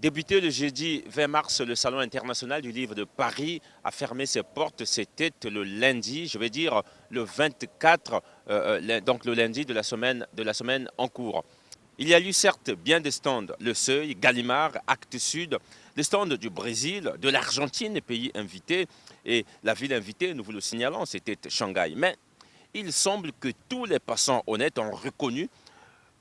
Débuté le jeudi 20 mars, le Salon international du livre de Paris a fermé ses portes. C'était le lundi, je vais dire le 24, donc le lundi de la semaine en cours. Il y a eu certes bien des stands, Le Seuil, Gallimard, Actes Sud, des stands du Brésil, de l'Argentine, les pays invités, et la ville invitée, nous vous le signalons, c'était Shanghai. Mais il semble que tous les passants honnêtes ont reconnu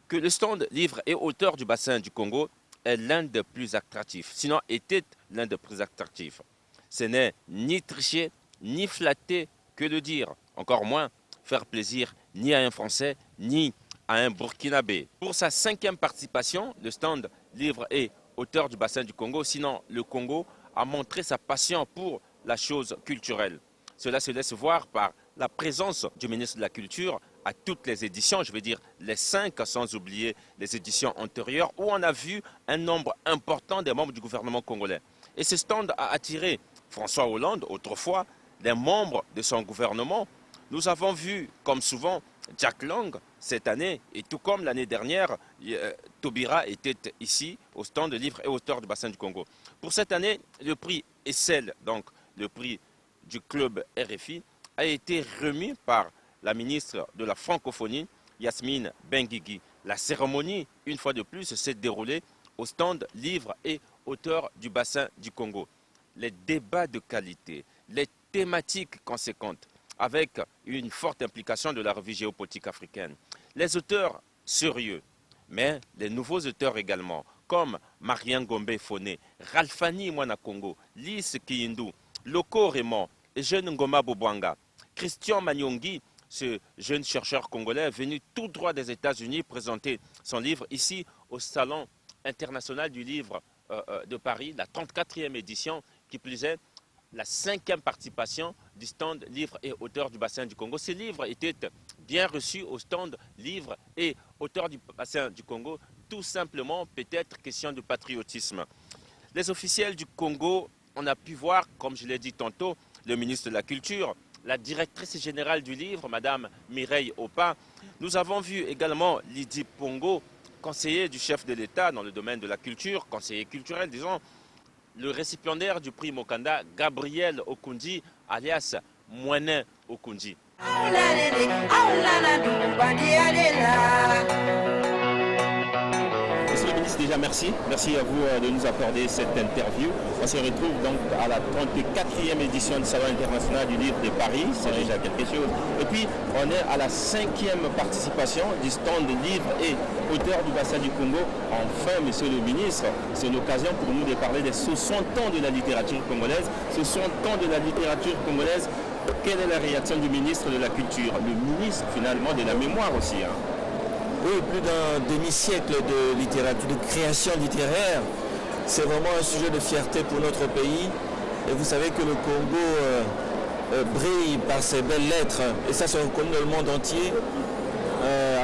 que le stand livre et auteur du bassin du Congo est l'un des plus attractifs, sinon était l'un des plus attractifs. Ce n'est ni tricher, ni flatter que de dire, encore moins faire plaisir ni à un Français, ni à un Burkinabé. Pour sa 5e participation, le stand livre et auteur du bassin du Congo, sinon le Congo a montré sa passion pour la chose culturelle. Cela se laisse voir par la présence du ministre de la Culture à toutes les éditions, je veux dire les 5, sans oublier les éditions antérieures, où on a vu un nombre important des membres du gouvernement congolais. Et ce stand a attiré François Hollande, autrefois, les membres de son gouvernement. Nous avons vu, comme souvent, Jack Lang cette année, et tout comme l'année dernière, Taubira était ici au stand de livres et auteurs du bassin du Congo. Pour cette année, le prix Essel, donc le prix du club RFI, a été remis par la ministre de la Francophonie, Yasmine Benguigui. La cérémonie, une fois de plus, s'est déroulée au stand livres et auteurs du bassin du Congo. Les débats de qualité, les thématiques conséquentes, avec une forte implication de la revue géopolitique africaine. Les auteurs sérieux, mais les nouveaux auteurs également, comme Marien Gombe Foné, Ralfani Mwana Congo, Lys Kiyindou, Loko Raymond et Jeune Ngoma Bobwanga, Christian Manyongi, ce jeune chercheur congolais venu tout droit des États-Unis présenter son livre ici au Salon international du livre de Paris, la 34e édition, qui plus est la 5e participation du stand livres et auteurs du bassin du Congo. Ces livres étaient bien reçus au stand livres et auteurs du bassin du Congo, tout simplement peut-être question de patriotisme. Les officiels du Congo, on a pu voir, comme je l'ai dit tantôt, le ministre de la Culture, la directrice générale du livre, Madame Mireille Opa. Nous avons vu également Lydie Pongo, conseiller du chef de l'État dans le domaine de la culture, conseiller culturel, disons, le récipiendaire du prix Mokanda, Gabriel Okundi, alias Moinin Okundi. Monsieur le ministre, déjà merci. Merci à vous de nous accorder cette interview. On se retrouve donc à la 34e édition du Salon international du livre de Paris. C'est déjà quelque chose. Et puis, on est à la 5e participation du stand de livres et auteurs du bassin du Congo. Enfin, monsieur le ministre, c'est l'occasion pour nous de parler des 60 ans de la littérature congolaise. 60 ans de la littérature congolaise. Quelle est la réaction du ministre de la Culture? Le ministre, finalement, de la mémoire aussi. Oui, plus d'un demi-siècle de littérature, de création littéraire. C'est vraiment un sujet de fierté pour notre pays. Et vous savez que le Congo brille par ses belles lettres. Et ça se reconnaît dans le monde entier.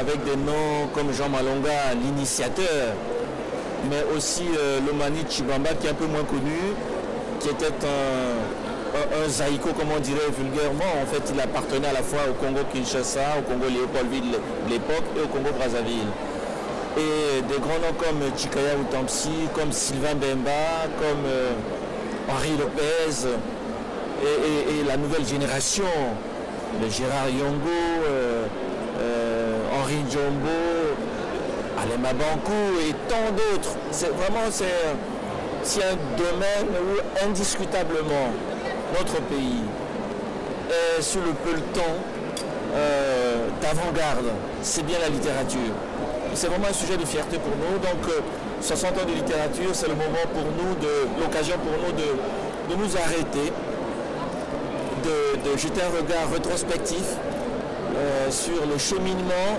Avec des noms comme Jean Malonga, l'initiateur. Mais aussi Lomani Chibamba, qui est un peu moins connu, qui était un zaïko, comme on dirait vulgairement. En fait, il appartenait à la fois au Congo-Kinshasa, au Congo-Léopoldville de l'époque et au Congo-Brazzaville. Et des grands noms comme Chikaya Utamsi, comme Sylvain Bemba, comme Henri Lopez et la nouvelle génération, le Gérard Yongo, Henri Njombo, Alain Mabankou et tant d'autres. C'est un domaine où indiscutablement notre pays est sur le peloton d'avant-garde. C'est bien la littérature. C'est vraiment un sujet de fierté pour nous. Donc 60 ans de littérature, c'est le moment pour nous, l'occasion pour nous de nous arrêter, de jeter un regard rétrospectif sur le cheminement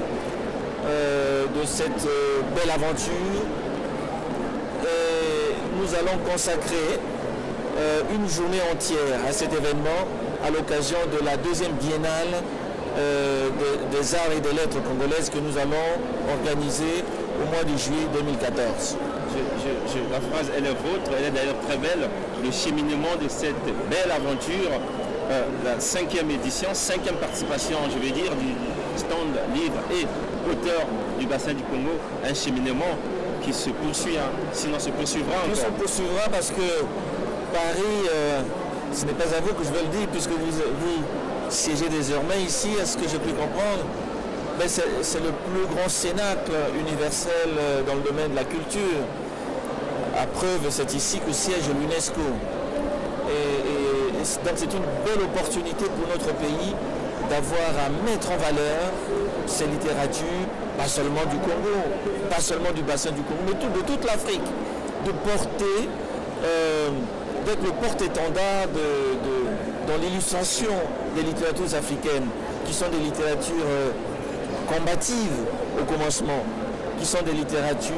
de cette belle aventure. Et nous allons consacrer une journée entière à cet événement à l'occasion de la 2e biennale des arts et des lettres congolaises que nous allons organiser au mois de juillet 2014. La phrase, elle est vôtre, elle est d'ailleurs très belle. Le cheminement de cette belle aventure, la 5e édition, 5e participation, je vais dire, du stand livre et auteur du bassin du Congo, un cheminement qui se poursuit, hein. Sinon se poursuivra On se encore. poursuivra parce que Paris, ce n'est pas à vous que je veux le dire, puisque vous siégez désormais ici, à ce que j'ai pu comprendre. Mais c'est le plus grand cénacle universel dans le domaine de la culture. À preuve, c'est ici que siège l'UNESCO. Donc c'est une belle opportunité pour notre pays d'avoir à mettre en valeur ces littératures, pas seulement du Congo, pas seulement du bassin du Congo, mais de toute l'Afrique, de porter, d'être le porte-étendard dans l'illustration des littératures africaines, qui sont des littératures combatives au commencement, qui sont des littératures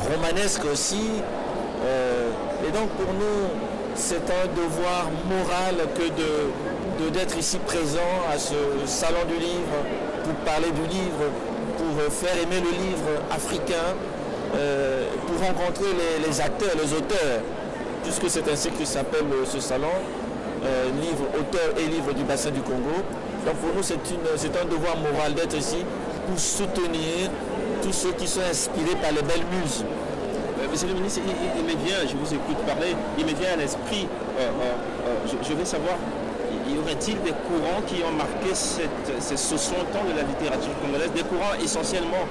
romanesques aussi. Et donc pour nous, c'est un devoir moral que d'être ici présent à ce salon du livre, pour parler du livre, pour faire aimer le livre africain, pour rencontrer les acteurs, les auteurs, puisque c'est ainsi que s'appelle ce salon, livre, auteur et livre du bassin du Congo. Donc pour nous, c'est un devoir moral d'être ici pour soutenir tous ceux qui sont inspirés par les belles muses. Monsieur le ministre, il me vient, je vous écoute parler, il me vient à l'esprit, je veux savoir, y aurait-il des courants qui ont marqué ces 60 ans de la littérature congolaise, des courants essentiellement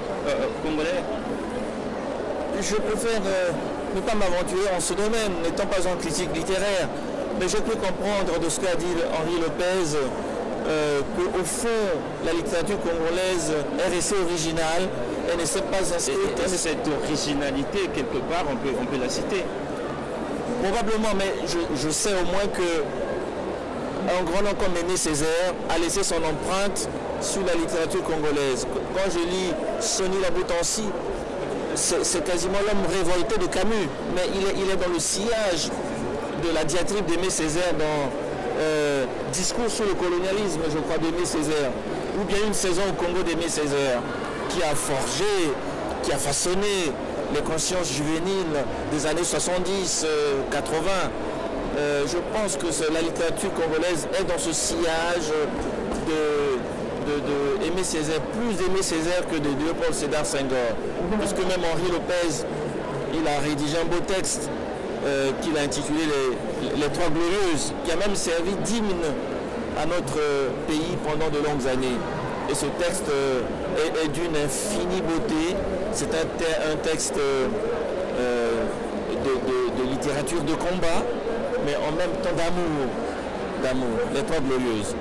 congolais? Je préfère ne pas m'aventurer en ce domaine, n'étant pas un critique littéraire, mais je peux comprendre de ce qu'a dit Henri Lopez, qu'au fond, la littérature congolaise est restée originale, elle ne s'est pas inscrite. Et cette originalité, quelque part, on peut la citer. Probablement, mais je sais au moins que un grand nom comme Aimé Césaire a laissé son empreinte sur la littérature congolaise. Quand je lis Sonny Laboutancy, c'est quasiment l'homme révolté de Camus, mais il est dans le sillage de la diatribe d'Aimé Césaire dans Discours sur le colonialisme, je crois, d'Aimé Césaire, ou bien Une saison au Congo d'Aimé Césaire, qui a forgé, qui a façonné les consciences juvéniles des années 70, 80. Je pense que la littérature congolaise est dans ce sillage de Aimé Césaire, plus d'Aimé Césaire que de Léopold Sédar Senghor. Puisque même Henri Lopez, il a rédigé un beau texte qu'il a intitulé les Trois Glorieuses, qui a même servi d'hymne à notre pays pendant de longues années. Et ce texte est d'une infinie beauté. C'est un texte de littérature de combat, mais en même temps d'amour, les Trois Glorieuses.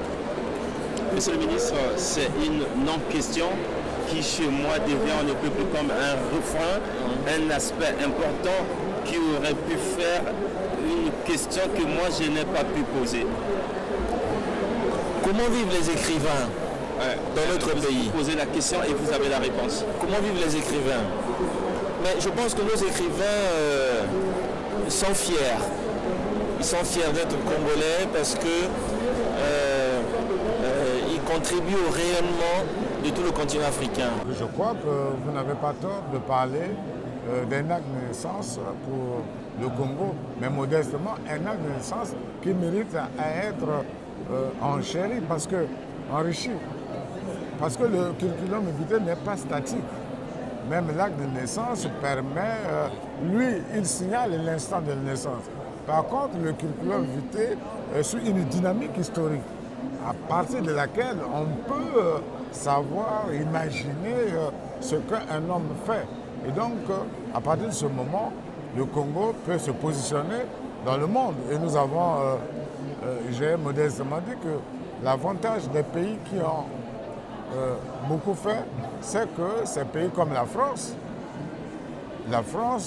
Monsieur le ministre, c'est une non-question qui chez moi devient un peu plus comme un refrain, un aspect important qui aurait pu faire une question que moi je n'ai pas pu poser. Comment vivent les écrivains dans notre pays? Vous posez la question et vous avez la réponse. Comment vivent les écrivains? Mais je pense que nos écrivains sont fiers. Ils sont fiers d'être congolais parce que ils contribuent au rayonnement de tout le continent africain. Je crois que vous n'avez pas tort de parler d'un acte de naissance pour le Congo, mais modestement, un acte de naissance qui mérite à être enchéri parce que enrichi. Parce que le curriculum vitae n'est pas statique. Même l'acte de naissance permet, lui, il signale l'instant de la naissance. Par contre, le curriculum vitae suit une dynamique historique à partir de laquelle on peut savoir, imaginer ce qu'un homme fait. Et donc, à partir de ce moment, le Congo peut se positionner dans le monde. Et nous avons, j'ai modestement dit que l'avantage des pays qui ont beaucoup fait, c'est que ces pays comme la France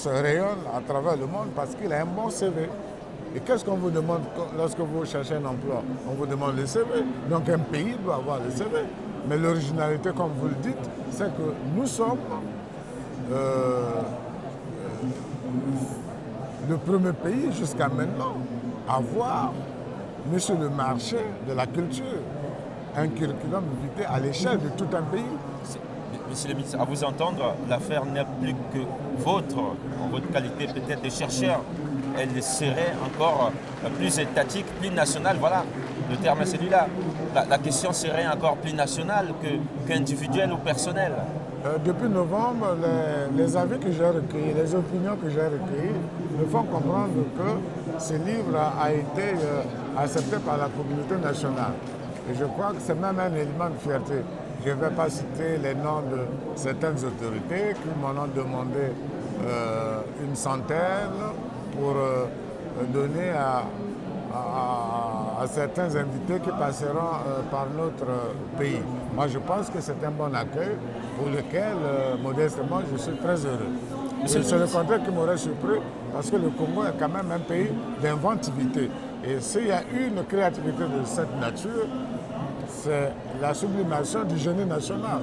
rayonne à travers le monde parce qu'il a un bon CV. Et qu'est-ce qu'on vous demande lorsque vous cherchez un emploi? On vous demande le CV. Donc un pays doit avoir le CV. Mais l'originalité, comme vous le dites, c'est que nous sommes le premier pays jusqu'à maintenant à avoir mis sur le marché de la culture un curriculum vitae à l'échelle de tout un pays. Monsieur le ministre, à vous entendre, l'affaire n'est plus que vôtre, en votre qualité peut-être de chercheur. Elle serait encore plus étatique, plus nationale, voilà. Le terme est celui-là. La question serait encore plus nationale qu'individuelle ou personnelle. Depuis novembre, les avis que j'ai recueillis, les opinions que j'ai recueillies me font comprendre que ce livre a été accepté par la communauté nationale. Et je crois que c'est même un élément de fierté. Je ne vais pas citer les noms de certaines autorités qui m'en ont demandé une centaine pour donner à certains invités qui passeront par notre pays. Moi, je pense que c'est un bon accueil pour lequel, modestement, je suis très heureux. C'est le contraire qui m'aurait surpris parce que le Congo est quand même un pays d'inventivité. Et s'il y a une créativité de cette nature, c'est la sublimation du génie national,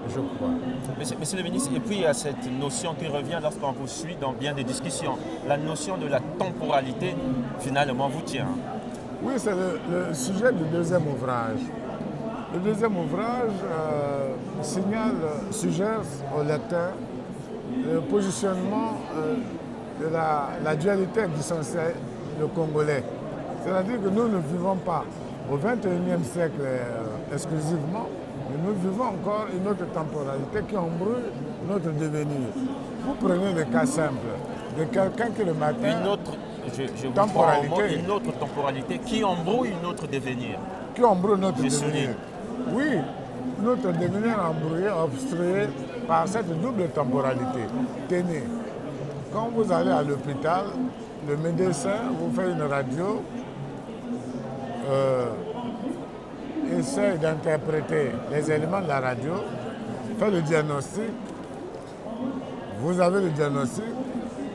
je crois. Monsieur le ministre, et puis il y a cette notion qui revient lorsqu'on vous suit dans bien des discussions. La notion de la temporalité, finalement, vous tient. Oui, c'est le sujet du deuxième ouvrage. Le deuxième ouvrage suggère au lecteur le positionnement de la dualité existentielle du Congolais. C'est-à-dire que nous ne vivons pas au XXIe siècle exclusivement, mais nous vivons encore une autre temporalité qui embrouille notre devenir. Vous prenez le cas simple de quelqu'un qui le matin... Une autre temporalité qui embrouille notre devenir. Qui embrouille notre devenir. Oui, notre devenir embrouillé, obstrué par cette double temporalité. Tenez, quand vous allez à l'hôpital, le médecin vous fait une radio, essaie d'interpréter les éléments de la radio, fait le diagnostic, vous avez le diagnostic,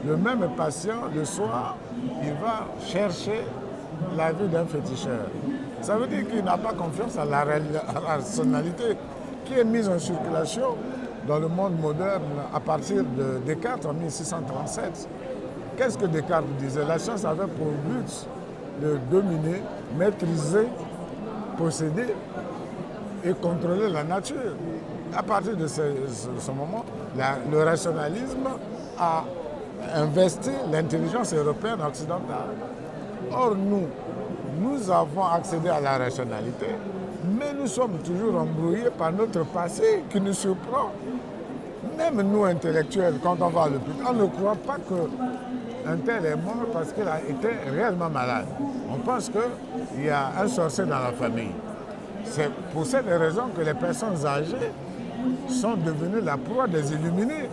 le même patient, le soir, il va chercher l'avis d'un féticheur. Ça veut dire qu'il n'a pas confiance à la rationalité qui est mise en circulation dans le monde moderne à partir de Descartes en 1637. Qu'est-ce que Descartes disait? La science avait pour but de dominer, maîtriser, posséder et contrôler la nature. À partir de ce moment, le rationalisme a investi l'intelligence européenne occidentale. Or, nous avons accédé à la rationalité, mais nous sommes toujours embrouillés par notre passé qui nous surprend. Même nous, intellectuels, quand on va à l'hôpital, on ne croit pas qu'un tel est mort parce qu'il a été réellement malade. On pense qu'il y a un sorcier dans la famille. C'est pour cette raison que les personnes âgées sont devenues la proie des illuminés.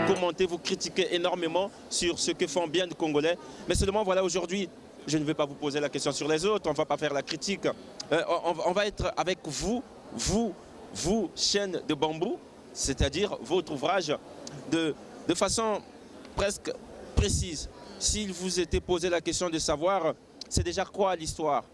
Vous commentez, vous critiquez énormément sur ce que font bien les Congolais. Mais seulement, voilà, aujourd'hui, je ne vais pas vous poser la question sur les autres, on ne va pas faire la critique. On va être avec vous, chaîne de bambou, c'est-à-dire votre ouvrage, de façon presque précise. S'il vous était posé la question de savoir, c'est déjà quoi l'histoire?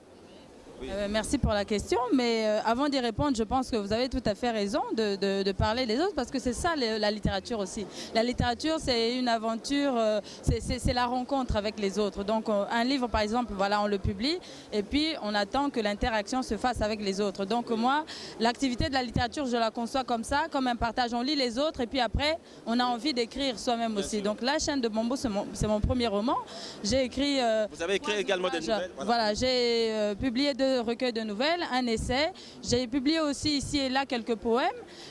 Oui. Merci pour la question, mais avant d'y répondre, je pense que vous avez tout à fait raison de parler des autres, parce que c'est ça la littérature aussi. La littérature, c'est une aventure, c'est la rencontre avec les autres. Donc un livre, par exemple, voilà, on le publie, et puis on attend que l'interaction se fasse avec les autres. Donc moi, l'activité de la littérature, je la conçois comme ça, comme un partage. On lit les autres, et puis après, on a envie d'écrire soi-même aussi. Donc La chaîne de bambou, c'est mon premier roman. J'ai écrit... vous avez écrit également des nouvelles? Voilà, j'ai publié 2 recueils de nouvelles, un essai. J'ai publié aussi ici et là quelques poèmes,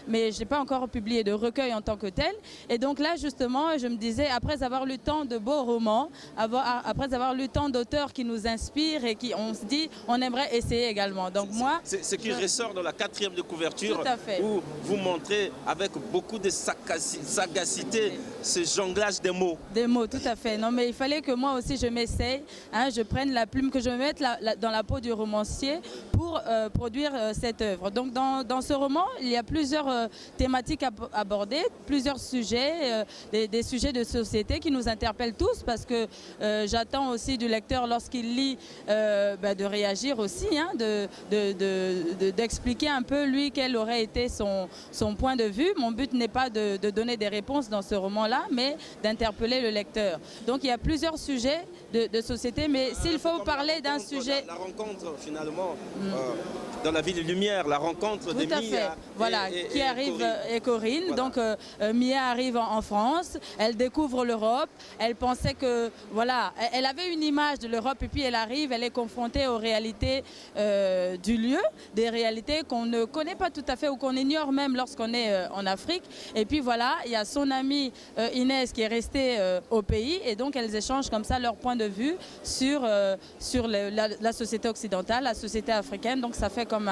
mais je n'ai pas encore publié de recueil en tant que tel. Et donc là, justement, je me disais, après avoir lu tant de beaux romans, après avoir lu tant d'auteurs qui nous inspirent et qui, on se dit, on aimerait essayer également. Donc moi... C'est ce qui ressort dans la 4e de couverture, où vous montrez avec beaucoup de sagacité ce jonglage des mots. Des mots, tout à fait. Non, mais il fallait que moi aussi, je m'essaye, hein, je prenne la plume, que je me mette dans la peau du romancier pour produire cette œuvre. Donc dans ce roman, il y a plusieurs thématiques abordées, plusieurs sujets, des sujets de société qui nous interpellent tous, parce que j'attends aussi du lecteur, lorsqu'il lit, de réagir aussi, hein, d'expliquer un peu lui quel aurait été son point de vue. Mon but n'est pas de donner des réponses dans ce roman-là, mais d'interpeller le lecteur. Donc il y a plusieurs sujets de société, mais s'il faut parler d'un sujet... La rencontre finalement finalement dans la ville lumière, la rencontre de Tout à fait. Mia Voilà, qui arrive Corinne. et Corinne. Voilà. Donc Mia arrive en France, elle découvre l'Europe. Elle pensait que voilà, elle avait une image de l'Europe et puis elle arrive, elle est confrontée aux réalités du lieu, des réalités qu'on ne connaît pas tout à fait ou qu'on ignore même lorsqu'on est en Afrique. Et puis voilà, il y a son amie Inès qui est restée au pays et donc elles échangent comme ça leur point de vue sur la société occidentale, la société africaine. Donc ça fait comme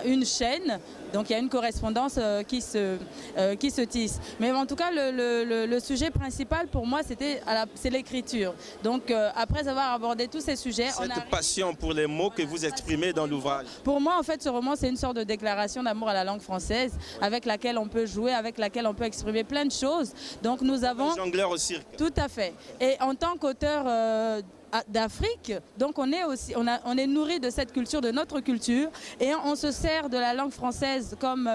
une chaîne, donc il y a une correspondance qui se tisse. Mais en tout cas, le sujet principal pour moi, c'est l'écriture. Donc après avoir abordé tous ces sujets, Cette passion pour les mots que vous exprimez dans l'ouvrage. pour moi, en fait, ce roman, c'est une sorte de déclaration d'amour à la langue française, avec laquelle on peut jouer, avec laquelle on peut exprimer plein de choses. Donc nous avons... Jongleur au cirque. Tout à fait. Et en tant qu'auteur d'Afrique, donc on est nourri de cette culture, de notre culture, et on se sert de la langue française comme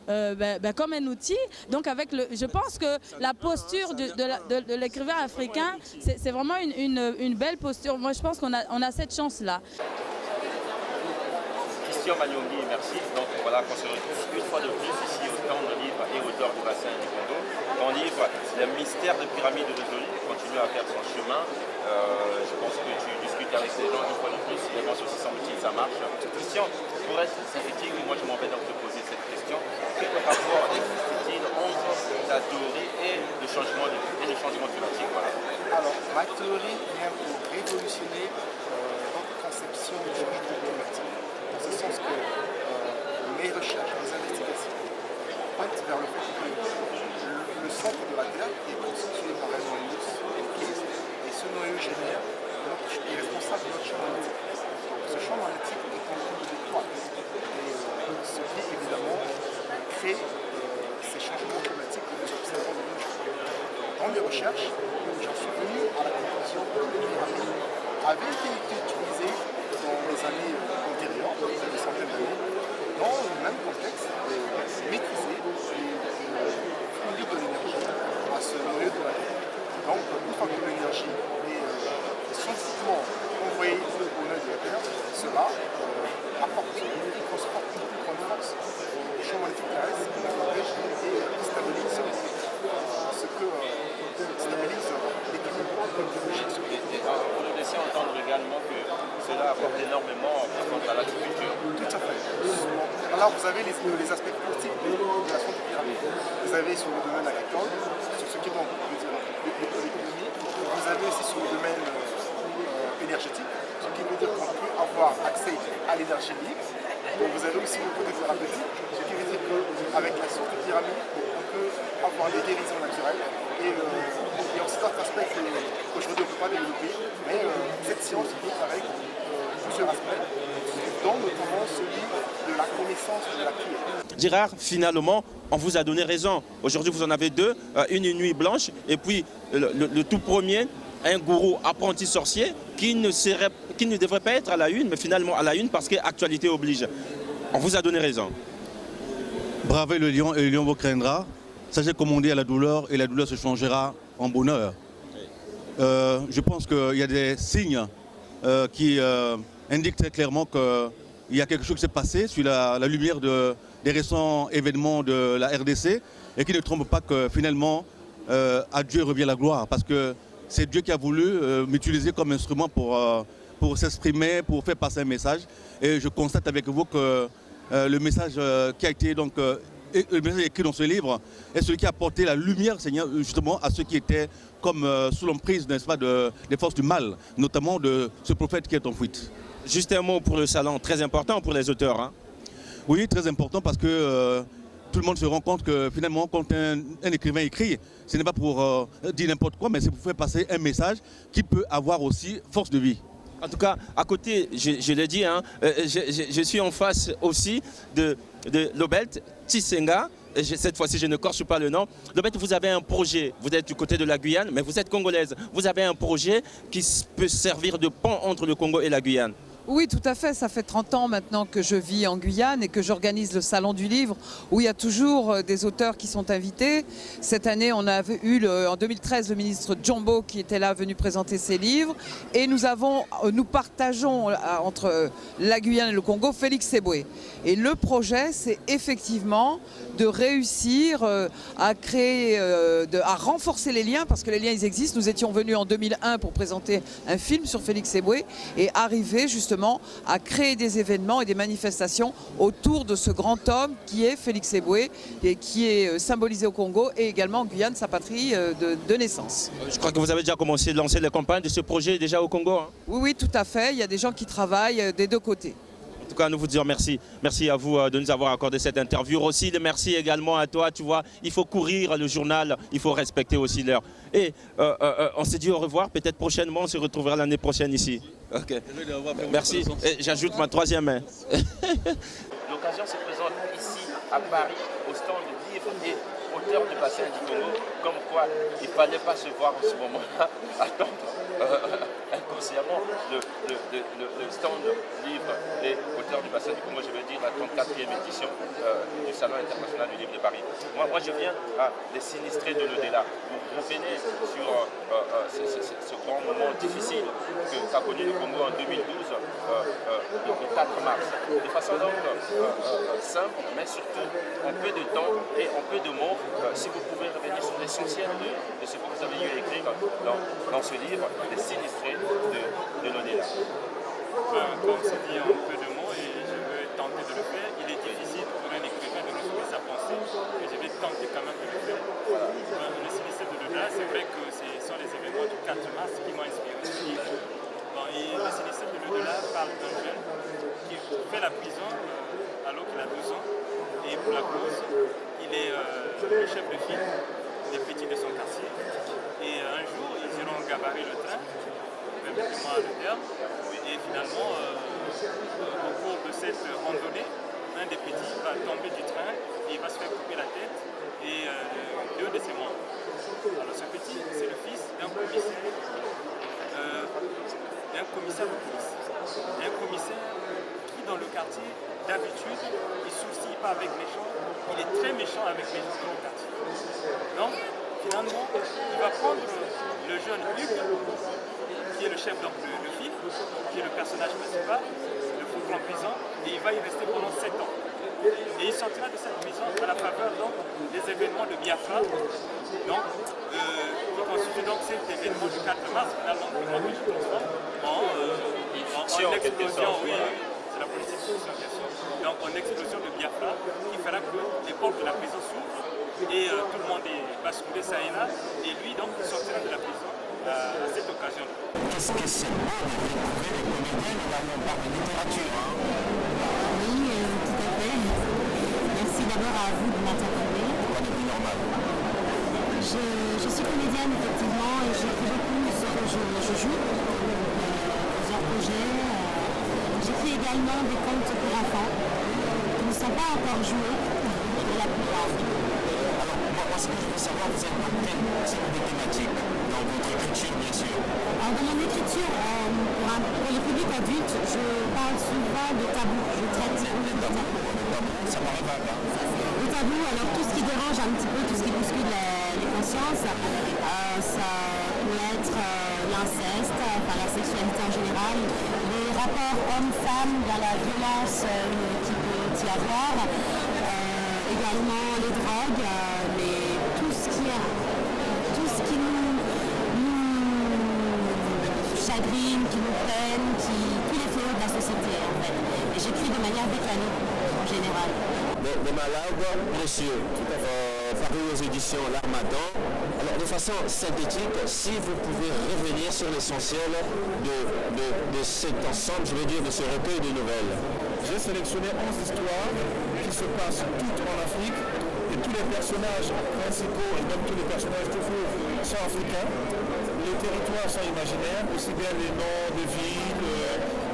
un outil. Donc je pense que la posture de l'écrivain africain, c'est vraiment une belle posture. Moi, je pense qu'on a cette chance-là. Christian Manyongi, merci. Donc voilà qu'on se retrouve une fois de plus ici au stand de livre et auteur du bassin du Congo. Ton livre, Le mystère de pyramide résolu, continue à faire son chemin. Je pense que tu discutes avec les gens une fois de plus. Les gens aussi semble-t-il, ça marche. Christian, pour être synthétique, moi je m'en vais donc te poser cette question. Quel rapport existe-t-il entre la théorie et le changement climatique? Voilà. Alors, ma théorie vient pour révolutionner notre conception du changement climatique. Dans ce sens que mes recherches, mes investigations pointent vers le fait que le centre de la Terre est constitué par un noyau grise, et ce noyau génère est responsable de notre champ magnétique. Donc, ce champ magnétique est en train de décroître. Et ce qui, évidemment, crée ces changements climatiques que nous observons de nos jours. Dans mes recherches, j'en suis venu à la conclusion que le pyramide avait été utilisé dans les années antérieures, dans des centaines d'années, dans le même contexte, de maîtriser et fournir de l'énergie à ce noyau de la Terre. Donc, une fois que l'énergie est scientifiquement envoyée au noyau de la Terre, cela apporte une plus grande force au champ magnétique terrestre et stabilise ce que stabilise l'équilibre biologique. Vous nous laissez entendre également que cela apporte énormément à l'agriculture. Tout à fait. Alors vous avez les aspects positifs de l'utilisation du pyramide. Vous avez sur le domaine agricole, sur ce qui est donc l'économie. Vous avez aussi sur le domaine énergétique, ce qui veut dire qu'on peut avoir accès à l'énergie libre. Donc vous avez aussi le côté thérapeutique, ce qui veut dire qu'avec la science de pyramide, on peut avoir des guérisons naturelles. Et il y a aussi d'autres aspects qu'aujourd'hui on ne peut pas développer, mais cette science peut avec plusieurs aspects, dont notamment celui de la connaissance de la pierre. Gérard, finalement, on vous a donné raison. Aujourd'hui, vous en avez deux, une nuit blanche, et puis le tout premier, un gourou apprenti sorcier qui ne devrait pas être à la une, mais finalement à la une parce qu'actualité oblige. On vous a donné raison. Bravez le lion et le lion vous craindra. Sachez commander à la douleur et la douleur se changera en bonheur. Je pense qu'il y a des signes qui indiquent très clairement qu'il y a quelque chose qui s'est passé sur la lumière des récents événements de la RDC et qui ne trompe pas que finalement à Dieu revient la gloire parce que c'est Dieu qui a voulu m'utiliser comme instrument pour s'exprimer, pour faire passer un message. Et je constate avec vous que le message qui a été donc le message écrit dans ce livre est celui qui a apporté la lumière, Seigneur, justement à ceux qui étaient comme sous l'emprise, n'est-ce pas, des forces du mal, notamment de ce prophète qui est en fuite. Juste un mot pour le salon, très important pour les auteurs. Hein. Oui, très important parce que tout le monde se rend compte que finalement, quand un écrivain écrit, ce n'est pas pour dire n'importe quoi, mais c'est pour faire passer un message qui peut avoir aussi force de vie. En tout cas, à côté, je l'ai dit, hein, je suis en face aussi de Lobelt Tshisenga. Cette fois-ci, je ne corche pas le nom. Lobelt, vous avez un projet. Vous êtes du côté de la Guyane, mais vous êtes congolaise. Vous avez un projet qui peut servir de pont entre le Congo et la Guyane. Oui, tout à fait. Ça fait 30 ans maintenant que je vis en Guyane et que j'organise le Salon du Livre où il y a toujours des auteurs qui sont invités. Cette année, on a eu en 2013 le ministre Djombo qui était là, venu présenter ses livres. Et nous partageons entre la Guyane et le Congo Félix Eboué. Et le projet, c'est effectivement de réussir à créer, à renforcer les liens, parce que les liens, ils existent. Nous étions venus en 2001 pour présenter un film sur Félix Eboué et arriver justement à créer des événements et des manifestations autour de ce grand homme qui est Félix Eboué et qui est symbolisé au Congo et également en Guyane, sa patrie de naissance. Je crois que vous avez déjà commencé à lancer les campagnes de ce projet déjà au Congo. Hein? Oui, oui, tout à fait. Il y a des gens qui travaillent des deux côtés. En tout cas, nous vous disons merci. Merci à vous de nous avoir accordé cette interview. Aussi, merci également à toi. Tu vois, il faut courir le journal, il faut respecter aussi l'heure. Et on se dit au revoir. Peut-être prochainement, on se retrouvera l'année prochaine ici. Okay. Merci. Et j'ajoute ma troisième main. L'occasion se présente ici à Paris, au stand de livres et auteurs du bassin du Congo. Comme quoi, il ne fallait pas se voir en ce moment-là, attendre inconsciemment le stand livre et auteurs du bassin du Congo, je veux dire la 34e édition du Salon international du livre de Paris. Moi je viens des sinistrés de l'au-delà. Vous revenez sur ce grand moment difficile qu'a connu le Congo en 2012, le 4 mars. De façon donc simple, mais surtout en peu de temps et en peu de mots, si vous pouvez revenir sur l'essentiel de ce que vous avez eu à écrire dans ce livre, Les sinistrés de l'au-delà. Comme c'est dit en peu de mots, et je vais tenter de le faire, il est difficile pour un écrivain de retrouver sa pensée, mais je vais tenter quand même de le faire. Les sinistrés de l'au-delà, c'est vrai que ce sont les événements du 4 mars qui m'ont inspiré ce livre. Les sinistrés de l'au-delà parlent d'un jeune qui fait la prison alors qu'il a 12 ans, et pour la cause, il est le chef de file des petits de son quartier. Et un jour, ils iront gabarer le train, permettez-moi le terme, et finalement, au cours de cette randonnée, un des petits va tomber du train et il va se faire couper la tête et deux de ses membres. Alors ce petit, c'est le fils d'un commissaire de police. Un commissaire qui, dans le quartier, d'habitude, il ne soucie pas avec les gens, il est très méchant avec les gens dans le quartier. Donc, finalement, il va prendre le jeune Hugues, qui est le chef, donc le fils, qui est le personnage principal, le foutre en prison, et il va y rester pendant 7 ans. Et il sortira de cette prison à la faveur donc, des événements de Biafra. Donc, qui constitue donc cet événement du 4 mars, finalement, que je transforme en explosion, oui, c'est la politique de question. Donc, en explosion de Biafra, qui fera que les portes de la prison s'ouvrent et tout le monde est basculé ça et là, et lui donc sortira de la prison à cette occasion. Qu'est-ce que c'est beau de découvrir les comédiens, notamment par la littérature. Oui, tout à fait. Merci d'abord à vous de m'interviewer. Normal. Je suis comédienne effectivement et j'écris beaucoup ce que je joue, plusieurs projets. J'écris également des contes pour enfants qui ne sont pas encore joués, mais la plupart. Alors, moi, ce que je veux savoir, vous êtes dans quel type de thématique dans votre écriture, bien sûr? Alors, dans mon écriture, pour le public adulte, je parle souvent de tabous. Je traite de tabous. Ça paraît vague, hein? Le tabou, alors tout ce qui dérange un petit peu, tout ce qui bouscule les consciences, ça peut être l'inceste, la sexualité en général, les rapports hommes-femmes dans la violence qui peut y avoir, également les drogues, tout ce qui nous chagrine, qui nous peine, tous les fléaux de la société en fait. Et j'écris de manière décalée en général. Des malades précieux, paru aux éditions L'Armatan. Alors de façon synthétique, si vous pouvez revenir sur l'essentiel de cet ensemble, je veux dire de ce recueil de nouvelles. J'ai sélectionné 11 histoires qui se passent toutes en Afrique et tous les personnages principaux et même tous les personnages toujours sont africains. Les territoires sont imaginaires, aussi bien les noms des villes,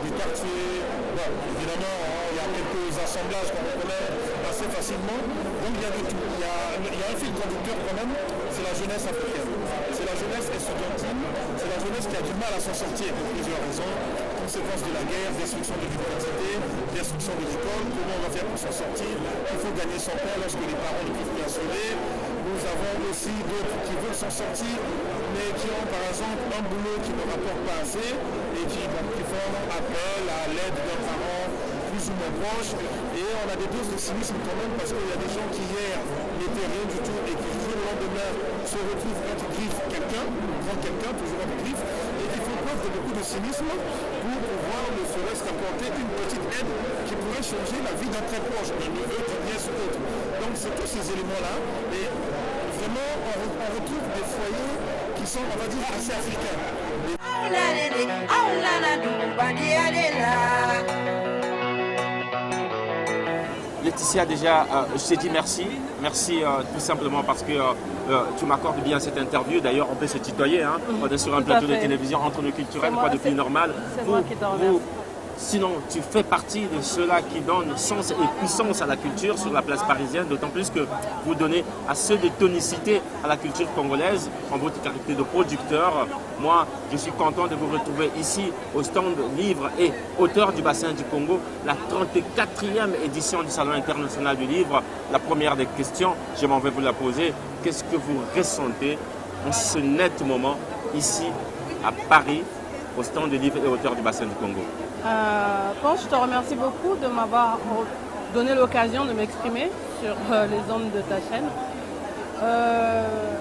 des quartiers. Bon, évidemment, il y a quelques assemblages qu'on reconnaît assez facilement. Donc il y a de tout. Il y a un fil conducteur quand même, c'est la jeunesse africaine. C'est la jeunesse estudiantine, c'est la jeunesse qui a du mal à s'en sortir pour plusieurs raisons. Tout conséquences de la guerre, destruction de l'université, destruction de l'école, comment on va faire pour s'en sortir. Il faut gagner son pain lorsque les parents ne peuvent plus assurer. Nous avons aussi d'autres qui veulent s'en sortir, mais qui ont par exemple un boulot qui ne rapporte pas assez et qui font appel à l'aide d'un parent plus ou moins proche. Et on a des doses de cynisme quand même parce qu'il y a des gens qui hier n'étaient rien du tout et qui du jour au lendemain se retrouvent entre griffes quelqu'un, toujours entre griffes, et qui font preuve de beaucoup de cynisme pour pouvoir ne serait-ce qu'apporter une petite aide qui pourrait changer la vie d'un très proche, d'un neveu, d'un nièce ou autre. Donc c'est tous ces éléments-là. Et vraiment, on retrouve des foyers qui sont, on va dire, assez africains. Laetitia, déjà, je t'ai dit merci. Merci tout simplement parce que tu m'accordes bien cette interview. D'ailleurs, on peut se tutoyer. Hein. On est sur un plateau de télévision entre nos culturels, pas de plus normal. C'est moi qui te remercie. Sinon, tu fais partie de ceux-là qui donnent sens et puissance à la culture sur la place parisienne, d'autant plus que vous donnez assez de tonicité à la culture congolaise en votre qualité de producteur. Moi, je suis content de vous retrouver ici au stand Livre et Auteur du bassin du Congo, la 34e édition du Salon international du livre. La première des questions, je m'en vais vous la poser. Qu'est-ce que vous ressentez en ce net moment ici à Paris, au stand de Livre et Auteur du bassin du Congo? Bon, je te remercie beaucoup de m'avoir donné l'occasion de m'exprimer sur les ondes de ta chaîne.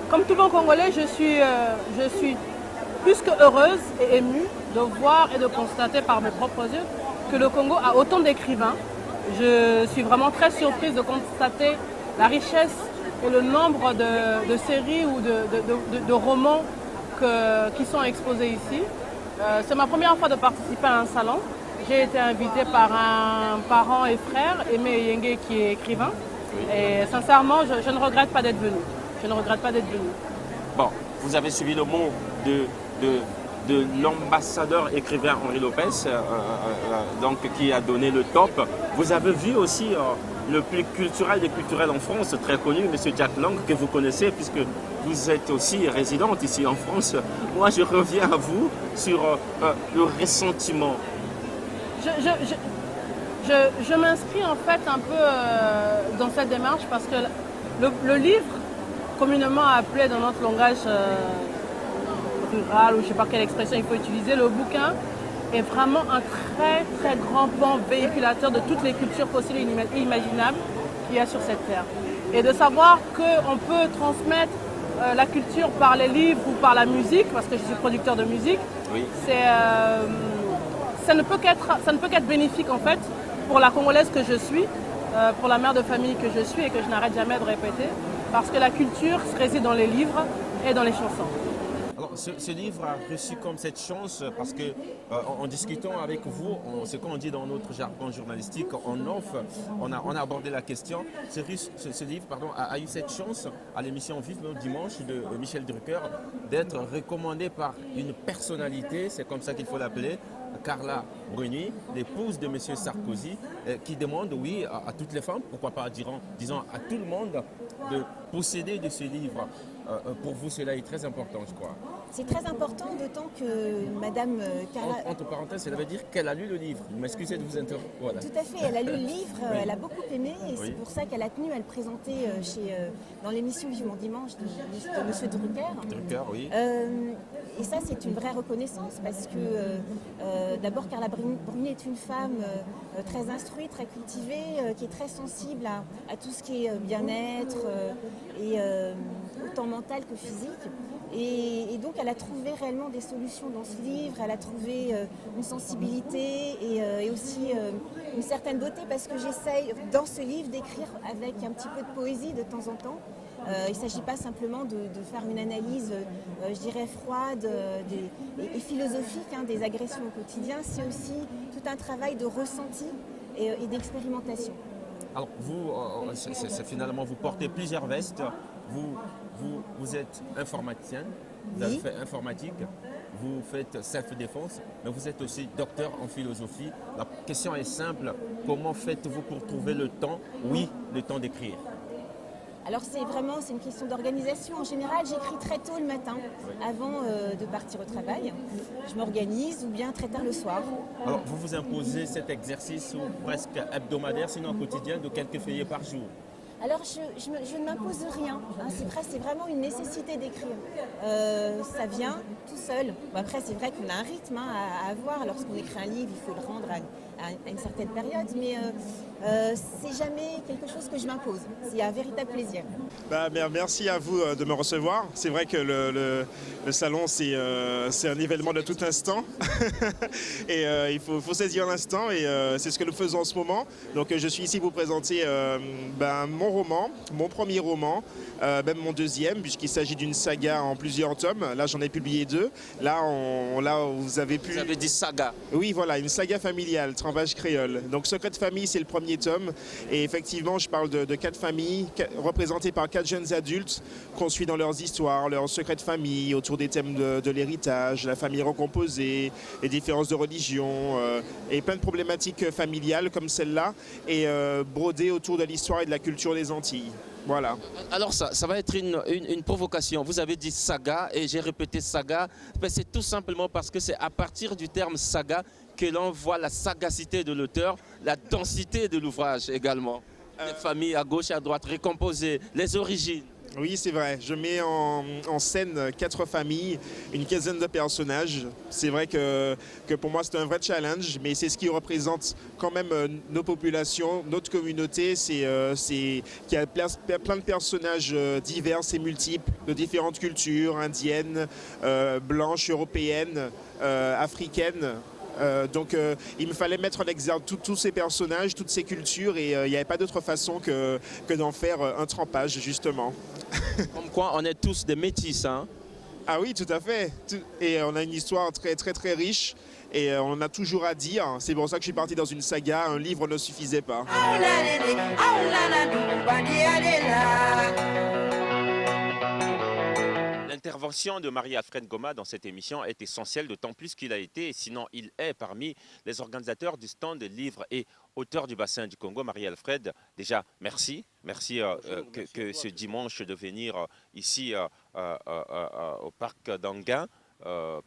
Comme tout bon Congolais, je suis plus que heureuse et émue de voir et de constater par mes propres yeux que le Congo a autant d'écrivains. Je suis vraiment très surprise de constater la richesse et le nombre de séries ou de romans qui sont exposés ici. C'est ma première fois de participer à un salon. J'ai été invitée par un parent et frère, Aimé Yenge, qui est écrivain. Et sincèrement, je ne regrette pas d'être venue. Je ne regrette pas d'être venue. Bon, vous avez suivi le mot de l'ambassadeur écrivain Henri Lopez, donc, qui a donné le top. Vous avez vu aussi le plus culturel des culturels en France, très connu, M. Jack Lang, que vous connaissez, puisque vous êtes aussi résidente ici en France. Moi, je reviens à vous sur le ressentiment. Je m'inscris en fait un peu dans cette démarche parce que le livre, communément appelé dans notre langage rural, ou je ne sais pas quelle expression il faut utiliser, le bouquin est vraiment un très très grand pan véhiculateur de toutes les cultures possibles et imaginables qu'il y a sur cette terre. Et de savoir qu'on peut transmettre la culture par les livres ou par la musique, parce que je suis producteur de musique, oui. Ça ne peut qu'être bénéfique en fait pour la Congolaise que je suis, pour la mère de famille que je suis et que je n'arrête jamais de répéter, parce que la culture réside dans les livres et dans les chansons. Alors, ce livre a reçu comme cette chance parce que en discutant avec vous, ce qu'on dit dans notre jargon journalistique, en off, on a abordé la question. Ce livre a eu cette chance à l'émission Vive le dimanche de Michel Drucker d'être recommandé par une personnalité, c'est comme ça qu'il faut l'appeler, Carla Bruni, l'épouse de M. Sarkozy, qui demande, oui, à toutes les femmes, pourquoi pas, disons à tout le monde, de posséder de ce livre. Pour vous, cela est très important, je crois. C'est très important, d'autant que Madame Carla... Entre parenthèses, ça veut dire qu'elle a lu le livre. M'excusez de vous interrompre. Voilà. Tout à fait, elle a lu le livre, Oui. Elle a beaucoup aimé, et Oui. c'est pour ça qu'elle a tenu à le présenter dans l'émission Vivement Dimanche de M. Drucker. Drucker, oui. Et ça, c'est une vraie reconnaissance, parce que d'abord, Carla Bruni est une femme très instruite, très cultivée, qui est très sensible à tout ce qui est bien-être, et autant mental que physique. Et donc elle a trouvé réellement des solutions dans ce livre, elle a trouvé une sensibilité et aussi une certaine beauté, parce que j'essaye dans ce livre d'écrire avec un petit peu de poésie de temps en temps. Il ne s'agit pas simplement de faire une analyse, je dirais, froide et philosophique des agressions au quotidien, c'est aussi tout un travail de ressenti et d'expérimentation. Alors vous, finalement, vous portez plusieurs vestes. Vous êtes informaticienne, vous avez fait informatique, vous faites self-défense, mais vous êtes aussi docteur en philosophie. La question est simple, comment faites-vous pour trouver le temps, le temps d'écrire? Alors c'est une question d'organisation. En général, j'écris très tôt le matin, avant de partir au travail. Je m'organise ou bien très tard le soir. Alors, vous vous imposez cet exercice presque hebdomadaire, sinon quotidien, de quelques feuillets par jour. Alors je ne m'impose rien, hein. C'est vraiment une nécessité d'écrire. Ça vient tout seul. Bon, après c'est vrai qu'on a un rythme à avoir. Lorsqu'on écrit un livre, il faut le rendre à une certaine période, mais c'est jamais quelque chose que je m'impose. C'est un véritable plaisir. Merci à vous de me recevoir. C'est vrai que le salon c'est un événement de tout instant et il faut saisir l'instant et c'est ce que nous faisons en ce moment. Donc je suis ici pour vous présenter mon roman, mon premier roman, même mon deuxième, puisqu'il s'agit d'une saga en plusieurs tomes. Là, j'en ai publié 2. Là, vous avez pu... Vous avez dit saga. Oui, voilà, une saga familiale, trambage créole. Donc, Secret de famille, c'est le premier tome. Et effectivement, je parle de 4 familles, représentées par 4 jeunes adultes, qu'on suit dans leurs histoires, leurs secrets de famille, autour des thèmes de l'héritage, la famille recomposée, les différences de religion, et plein de problématiques familiales comme celle-là, et brodées autour de l'histoire et de la culture des Antilles. Voilà. Alors ça va être une provocation. Vous avez dit saga et j'ai répété saga. C'est tout simplement parce que c'est à partir du terme saga que l'on voit la sagacité de l'auteur, la densité de l'ouvrage également. Les familles à gauche et à droite récomposées, les origines. Oui, c'est vrai. Je mets en scène 4 familles, une quinzaine de personnages. C'est vrai que pour moi, c'est un vrai challenge, mais c'est ce qui représente quand même nos populations, notre communauté. C'est qu'il y a plein de personnages divers et multiples, de différentes cultures, indiennes, blanches, européennes, africaines. Donc il me fallait mettre en exergue tous ces personnages, toutes ces cultures et il n'y avait pas d'autre façon que d'en faire un trempage justement. Comme quoi on est tous des métis, hein? Ah oui, tout à fait. Et on a une histoire très très très riche et on a toujours à dire. C'est pour ça que je suis parti dans une saga, un livre ne suffisait pas. L'intervention de Marie-Alfred Goma dans cette émission est essentielle, d'autant plus qu'il a été, et sinon il est parmi les organisateurs du stand de livres et auteur du bassin du Congo. Marie-Alfred, déjà merci que ce dimanche de venir ici au parc d'Anguin,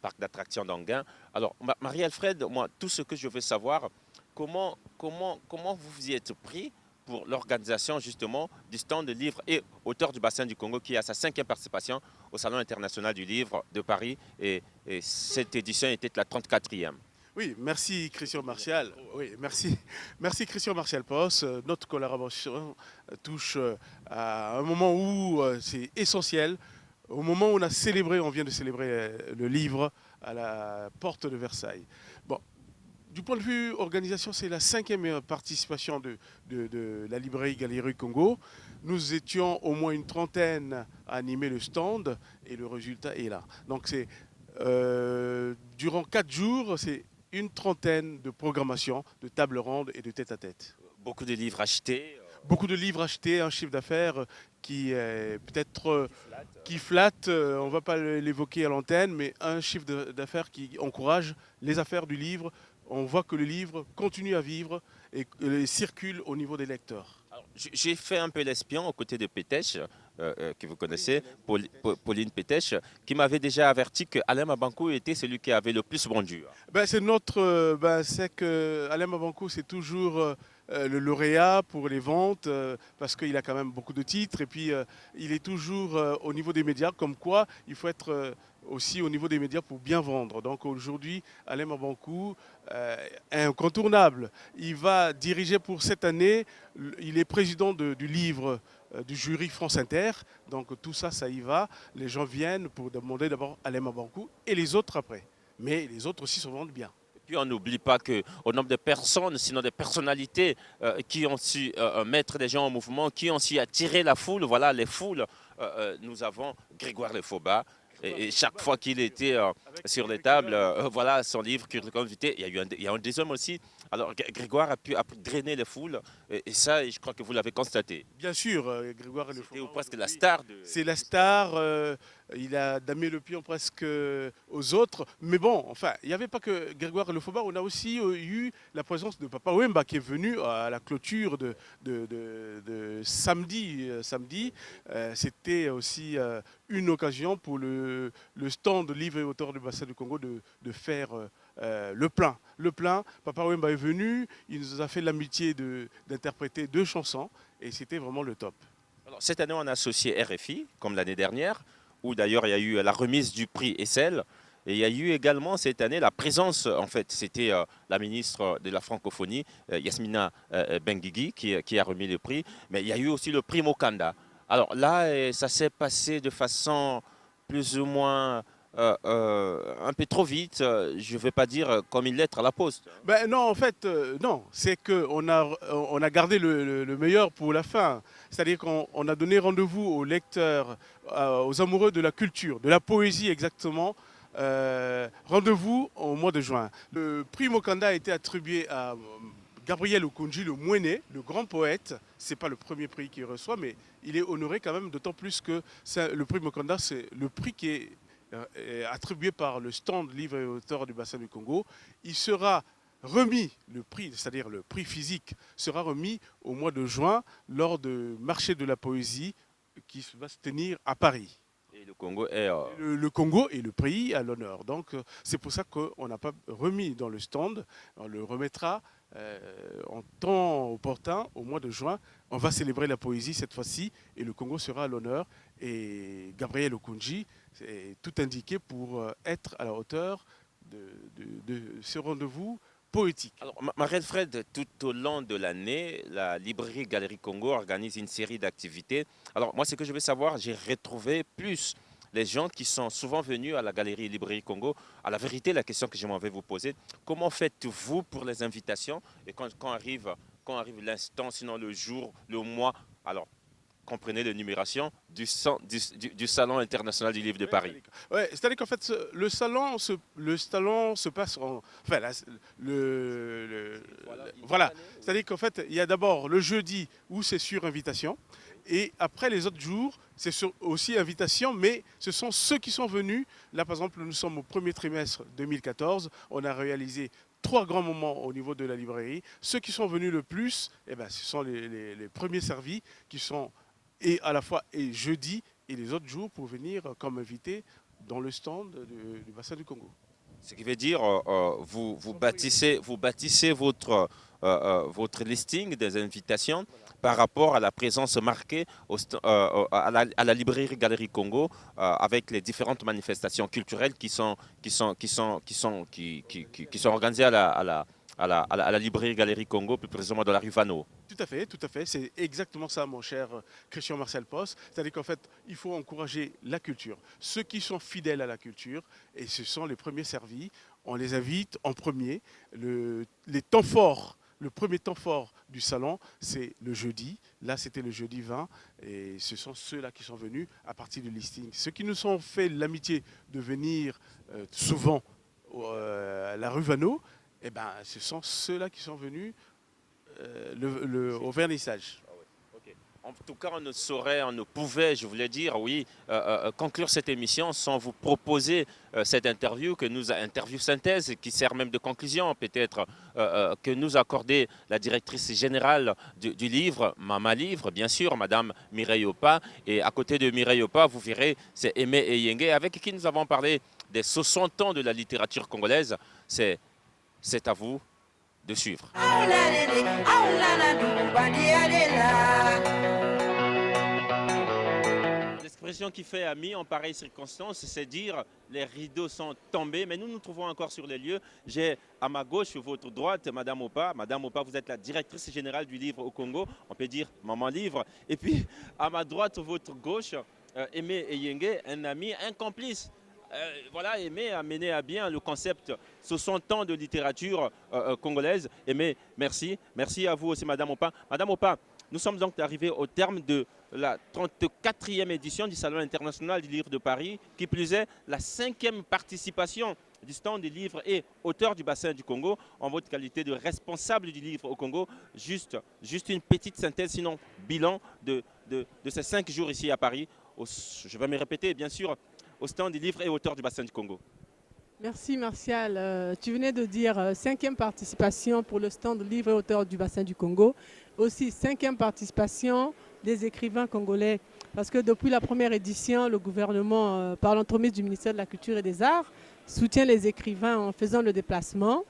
parc d'attractions d'Anguin. Alors Marie-Alfred, moi tout ce que je veux savoir, comment vous vous y êtes pris pour l'organisation justement du stand de livres et auteur du bassin du Congo qui a sa 5e participation au Salon international du livre de Paris et cette édition était la 34e. Oui, merci Christian Martial. Oui, merci Christian Martial Post. Notre collaboration touche à un moment où c'est essentiel. Au moment où on vient de célébrer le livre à la porte de Versailles. Bon. Du point de vue organisation, c'est la 5e participation de la librairie Galerie Congo. Nous étions au moins une trentaine à animer le stand et le résultat est là. Donc c'est durant 4 jours, c'est une trentaine de programmations, de tables rondes et de tête-à-tête. Beaucoup de livres achetés. Beaucoup de livres achetés, un chiffre d'affaires qui est peut-être qui flatte, on ne va pas l'évoquer à l'antenne, mais un chiffre d'affaires qui encourage les affaires du livre. On voit que le livre continue à vivre et circule au niveau des lecteurs. J'ai fait un peu l'espion aux côtés de Pétèche, que vous connaissez, Pauline Pétèche, qui m'avait déjà averti que Alain Mabankou était celui qui avait le plus vendu. C'est que Alain Mabankou, c'est toujours le lauréat pour les ventes, parce qu'il a quand même beaucoup de titres, et puis il est toujours au niveau des médias, comme quoi il faut être aussi au niveau des médias pour bien vendre. Donc aujourd'hui, Alain Mabankou est incontournable. Il va diriger pour cette année, il est président du livre du jury France Inter. Donc tout ça, ça y va. Les gens viennent pour demander d'abord Alain Mabankou et les autres après. Mais les autres aussi se vendent bien. Et puis on n'oublie pas qu'au nombre de personnes, sinon des personnalités qui ont su mettre des gens en mouvement, qui ont su attirer la foule, voilà les foules, nous avons Grégoire Lefauba. Et chaque fois qu'il était sur les tables, voilà son livre qui est invité. Il y a un des hommes aussi. Alors Grégoire a pu drainer les foules et ça, je crois que vous l'avez constaté. Bien sûr, Grégoire Lefauba. C'est presque la star. C'est la star. il a damé le pion presque aux autres. Mais bon, enfin, il n'y avait pas que Grégoire Le Faubourg, on a aussi eu la présence de Papa Wemba qui est venu à la clôture de samedi. C'était aussi une occasion pour le stand livre et auteur du bassin du Congo de faire le plein. Le plein, Papa Wemba est venu, il nous a fait l'amitié d'interpréter 2 chansons et c'était vraiment le top. Alors, cette année, on a associé RFI, comme l'année dernière, où d'ailleurs il y a eu la remise du prix Essel. Et il y a eu également cette année la présence, en fait, c'était la ministre de la francophonie, Yasmina Benguigui, qui a remis le prix. Mais il y a eu aussi le prix Mokanda. Alors là, ça s'est passé de façon plus ou moins un peu trop vite, je ne vais pas dire comme une lettre à la poste. Ben non, en fait, non. C'est qu'on a gardé le meilleur pour la fin. C'est-à-dire qu'on a donné rendez-vous aux lecteurs, aux amoureux de la culture, de la poésie exactement. Rendez-vous au mois de juin. Le prix Mokanda a été attribué à Gabriel Okonji, le Mouéné, le grand poète. Ce n'est pas le premier prix qu'il reçoit, mais il est honoré quand même, d'autant plus que le prix Mokanda, c'est le prix qui est attribué par le stand livre et auteur du bassin du Congo. Il sera remis, le prix, c'est-à-dire le prix physique, sera remis au mois de juin lors du marché de la poésie qui va se tenir à Paris. Et le Congo est... Le Congo est le pays à l'honneur. Donc c'est pour ça qu'on n'a pas remis dans le stand. On le remettra en temps opportun au mois de juin. On va célébrer la poésie cette fois-ci et le Congo sera à l'honneur. Et Gabriel Okonji est tout indiqué pour être à la hauteur de ce rendez-vous poétique. Alors, Marie-Fred, tout au long de l'année, la librairie Galerie Congo organise une série d'activités. Alors, moi, ce que je veux savoir, j'ai retrouvé plus les gens qui sont souvent venus à la Galerie Librairie Congo. À la vérité, la question que je m'en vais vous poser, comment faites-vous pour les invitations? Et quand arrive l'instant, sinon le jour, le mois, alors comprenez l'énumération du Salon international du livre de Paris. Oui, c'est-à-dire qu'en fait, le salon se passe en... Enfin, voilà. C'est-à-dire qu'en fait, il y a d'abord le jeudi où c'est sur invitation. Et après, les autres jours, c'est aussi invitation, mais ce sont ceux qui sont venus. Là, par exemple, nous sommes au premier trimestre 2014. On a réalisé 3 grands moments au niveau de la librairie. Ceux qui sont venus le plus, eh ben, ce sont les premiers servis qui sont et à la fois et jeudi et les autres jours pour venir comme invités dans le stand du bassin du Congo. Ce qui veut dire vous bâtissez votre listing des invitations par rapport à la présence marquée à la librairie Galerie Congo avec les différentes manifestations culturelles qui sont organisées à la librairie Galerie Congo, plus précisément dans la rue Vano. Tout à fait. C'est exactement ça, mon cher Christian Marcel Post. C'est-à-dire qu'en fait, il faut encourager la culture. Ceux qui sont fidèles à la culture, et ce sont les premiers servis, on les invite en premier. Les temps forts, le premier temps fort du salon, c'est le jeudi. Là, c'était le jeudi 20, et ce sont ceux-là qui sont venus à partir du listing. Ceux qui nous ont fait l'amitié de venir souvent à la rue Vano, eh ben, ce sont ceux-là qui sont venus au vernissage. En tout cas, on ne pouvait, je voulais dire, oui, conclure cette émission sans vous proposer cette interview, interview synthèse, qui sert même de conclusion, peut-être, que nous a accordé la directrice générale du livre, Mama Livre, bien sûr, Madame Mireille Opa. Et à côté de Mireille Opa, vous verrez, c'est Aimé Eyenge, avec qui nous avons parlé des 60 ans de la littérature congolaise. C'est à vous de suivre. L'expression qui fait ami en pareille circonstance, c'est dire les rideaux sont tombés, mais nous nous trouvons encore sur les lieux. J'ai à ma gauche, sur votre droite, Madame Opa. Madame Opa, vous êtes la directrice générale du livre au Congo, on peut dire Maman Livre. Et puis à ma droite, votre gauche, Aimé Eyenge, un ami, un complice. Voilà, Aimé a mené à bien le concept 60 ans de littérature congolaise. Aimé, merci. Merci à vous aussi, Madame Opa. Madame Opa, nous sommes donc arrivés au terme de la 34e édition du Salon international du livre de Paris, qui plus est la 5e participation du stand des livres et auteurs du bassin du Congo, en votre qualité de responsable du livre au Congo. Juste une petite synthèse, sinon bilan de ces 5 jours ici à Paris. Je vais me répéter, bien sûr, au stand des livres et auteurs du bassin du Congo. Merci Martial. Tu venais de dire 5e participation pour le stand de livres et auteurs du bassin du Congo. Aussi 5e participation des écrivains congolais. Parce que depuis la première édition, le gouvernement, par l'entremise du ministère de la Culture et des Arts, soutient les écrivains en faisant le déplacement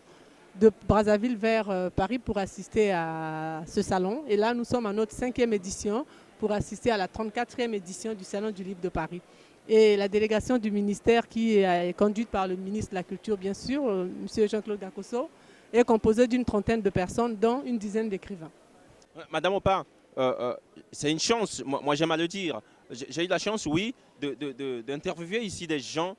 de Brazzaville vers Paris pour assister à ce salon. Et là, nous sommes à notre 5e édition pour assister à la 34e édition du Salon du Livre de Paris. Et la délégation du ministère qui est conduite par le ministre de la Culture, bien sûr, M. Jean-Claude Gakosso, est composée d'une trentaine de personnes, dont une dizaine d'écrivains. Madame Opa, c'est une chance, moi j'aime à le dire. J'ai eu la chance, oui, d'interviewer ici des gens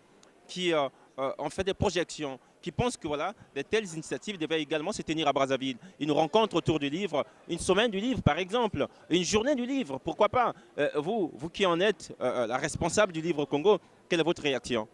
qui ont fait des projections, qui pensent que voilà, de telles initiatives devaient également se tenir à Brazzaville. Une rencontre autour du livre, une semaine du livre par exemple, une journée du livre, pourquoi pas. Vous qui en êtes la responsable du livre au Congo, quelle est votre réaction?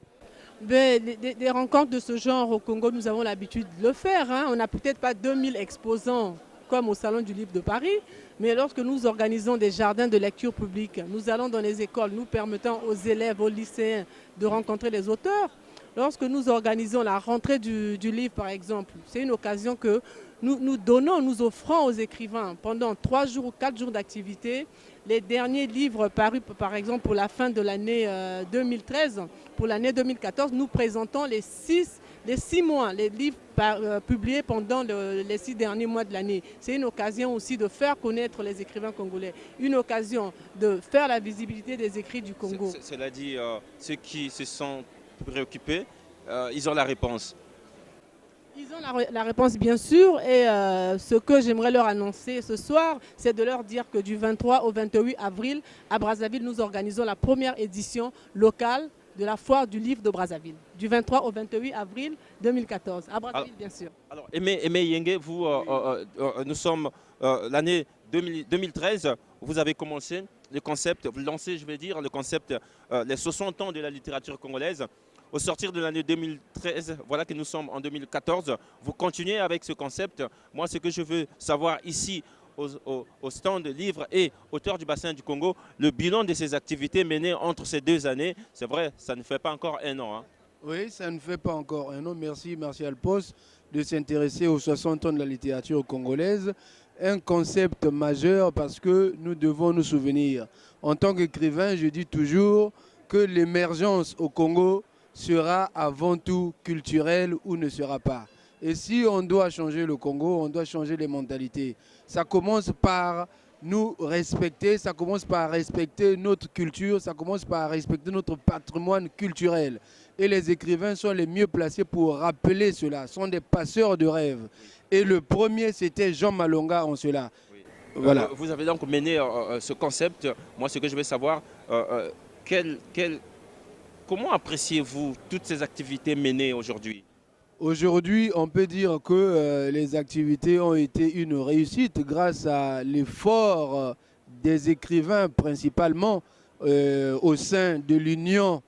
Des rencontres de ce genre au Congo, nous avons l'habitude de le faire. Hein. On n'a peut-être pas 2000 exposants comme au Salon du Livre de Paris, mais lorsque nous organisons des jardins de lecture publique, nous allons dans les écoles, nous permettant aux élèves, aux lycéens de rencontrer les auteurs. Lorsque nous organisons la rentrée du livre, par exemple, c'est une occasion que nous donnons, nous offrons aux écrivains pendant 3 jours ou 4 jours d'activité les derniers livres parus, par exemple, pour la fin de l'année 2013. Pour l'année 2014, nous présentons les 6 mois, les livres publiés pendant les 6 derniers mois de l'année. C'est une occasion aussi de faire connaître les écrivains congolais, une occasion de faire la visibilité des écrits du Congo. Cela dit, ceux qui se sont préoccupés, ils ont la réponse. Ils ont la réponse bien sûr et ce que j'aimerais leur annoncer ce soir, c'est de leur dire que du 23 au 28 avril, à Brazzaville, nous organisons la première édition locale de la foire du livre de Brazzaville, du 23 au 28 avril 2014, à Brazzaville bien sûr. Alors, Aimé Yengue, vous, nous sommes l'année 2013, vous avez commencé le concept, vous lancez, je vais dire, le concept les 60 ans de la littérature congolaise. Au sortir de l'année 2013, voilà que nous sommes en 2014, vous continuez avec ce concept. Moi, ce que je veux savoir ici, au stand de livres et auteurs du bassin du Congo, le bilan de ces activités menées entre ces 2 années, c'est vrai, ça ne fait pas encore 1 an. Hein. Oui, ça ne fait pas encore 1 an. Merci Martial Post de s'intéresser aux 60 ans de la littérature congolaise. Un concept majeur parce que nous devons nous souvenir. En tant qu'écrivain, je dis toujours que l'émergence au Congo sera avant tout culturel ou ne sera pas. Et si on doit changer le Congo, on doit changer les mentalités. Ça commence par nous respecter, ça commence par respecter notre culture, ça commence par respecter notre patrimoine culturel. Et les écrivains sont les mieux placés pour rappeler cela, sont des passeurs de rêves. Et le premier, c'était Jean Malonga en cela. Oui. Voilà. Vous avez donc mené ce concept. Moi, ce que je veux savoir, comment appréciez-vous toutes ces activités menées aujourd'hui? Aujourd'hui, on peut dire que les activités ont été une réussite grâce à l'effort des écrivains principalement au sein de l'Union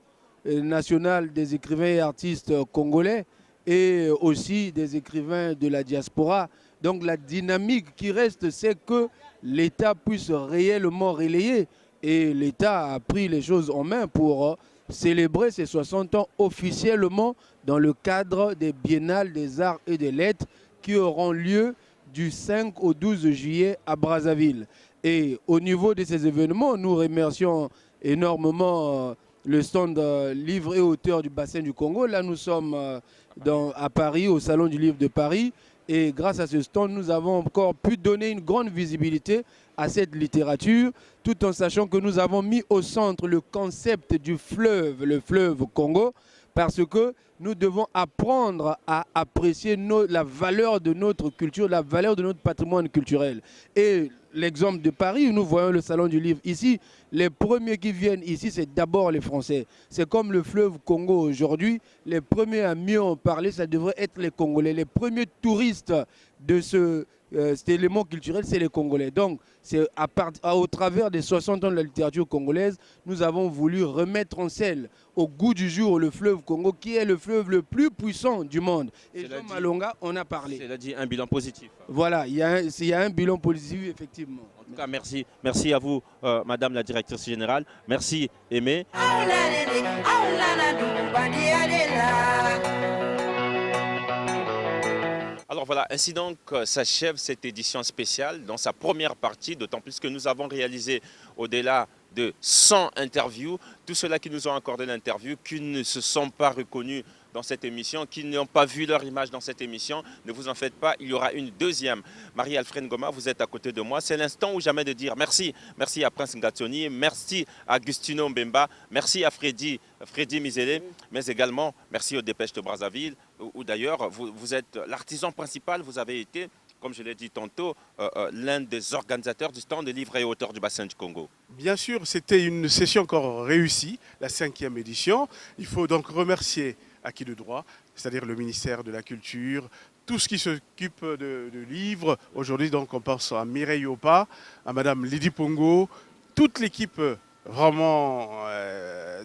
nationale des écrivains et artistes congolais et aussi des écrivains de la diaspora. Donc la dynamique qui reste, c'est que l'État puisse réellement relayer et l'État a pris les choses en main pour célébrer ces 60 ans officiellement dans le cadre des biennales des arts et des lettres qui auront lieu du 5 au 12 juillet à Brazzaville. Et au niveau de ces événements, nous remercions énormément le stand livres et auteurs du bassin du Congo. Là, nous sommes à Paris, au Salon du Livre de Paris. Et grâce à ce stand, nous avons encore pu donner une grande visibilité à cette littérature, tout en sachant que nous avons mis au centre le concept du fleuve, le fleuve Congo, parce que nous devons apprendre à apprécier la valeur de notre culture, la valeur de notre patrimoine culturel. Et l'exemple de Paris, nous voyons le Salon du Livre ici, les premiers qui viennent ici, c'est d'abord les Français. C'est comme le fleuve Congo aujourd'hui, les premiers à mieux en parler, ça devrait être les Congolais. Les premiers touristes de ce cet élément culturel, c'est les Congolais. Donc, c'est au travers des 60 ans de la littérature congolaise, nous avons voulu remettre en selle au goût du jour le fleuve Congo, qui est le fleuve le plus puissant du monde. Et Jean Malonga en a parlé. C'est-à-dire un bilan positif. Voilà, il y a un bilan positif, effectivement. En tout cas, merci. Merci à vous, Madame la directrice générale. Merci, Aimé. Alors voilà, ainsi donc s'achève cette édition spéciale dans sa première partie, d'autant plus que nous avons réalisé au-delà de 100 interviews, tous ceux-là qui nous ont accordé l'interview, qui ne se sont pas reconnus dans cette émission, qui n'ont pas vu leur image dans cette émission, ne vous en faites pas, il y aura une deuxième. Marie-Alfred Ngoma, vous êtes à côté de moi. C'est l'instant ou jamais de dire merci. Merci à Prince Ngatsoni, merci à Agustino Mbemba, merci à Freddy Mizele, mais également merci aux Dépêches de Brazzaville, où d'ailleurs vous êtes l'artisan principal, vous avez été, comme je l'ai dit tantôt, l'un des organisateurs du stand des livres et auteurs du bassin du Congo. Bien sûr, c'était une session encore réussie, la 5e édition. Il faut donc remercier acquis de droit, c'est-à-dire le ministère de la Culture, tout ce qui s'occupe de livres. Aujourd'hui, donc, on pense à Mireille Opa, à Madame Lydie Pongo, toute l'équipe vraiment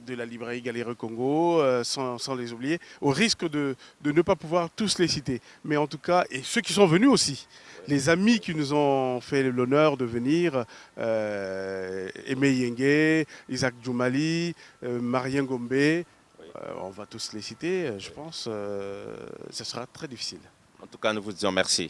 de la librairie Galerie Congo, sans les oublier, au risque de ne pas pouvoir tous les citer. Mais en tout cas, et ceux qui sont venus aussi, les amis qui nous ont fait l'honneur de venir, Aimé Yengue, Isaac Djoumali, Marien Gombe, on va tous les citer, je pense, ce sera très difficile. En tout cas, nous vous disons merci.